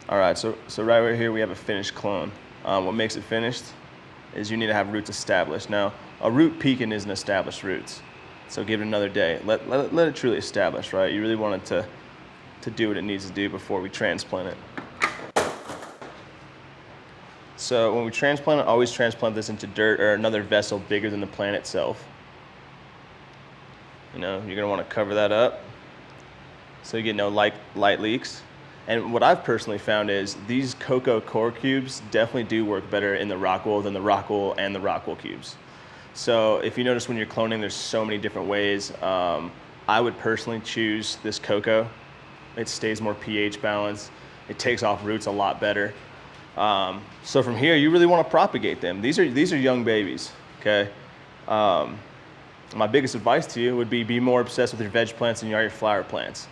All right, so right here we have a finished clone. What makes it finished is you need to have roots established. Now, a root pecan isn't established roots, so give it another day. Let it truly establish, right? You really want it to do what it needs to do before we transplant it. So when we transplant it, always transplant this into dirt or another vessel bigger than the plant itself. You know, you're gonna wanna cover that up so you get no light leaks. And what I've personally found is these cocoa core cubes definitely do work better in the rock wool than the rock wool and the rock wool cubes. So if you notice when you're cloning, there's so many different ways. I would personally choose this cocoa. It stays more pH balanced. It takes off roots a lot better. So from here, you really want to propagate them. These are young babies, okay? My biggest advice to you would be more obsessed with your veg plants than you are your flower plants.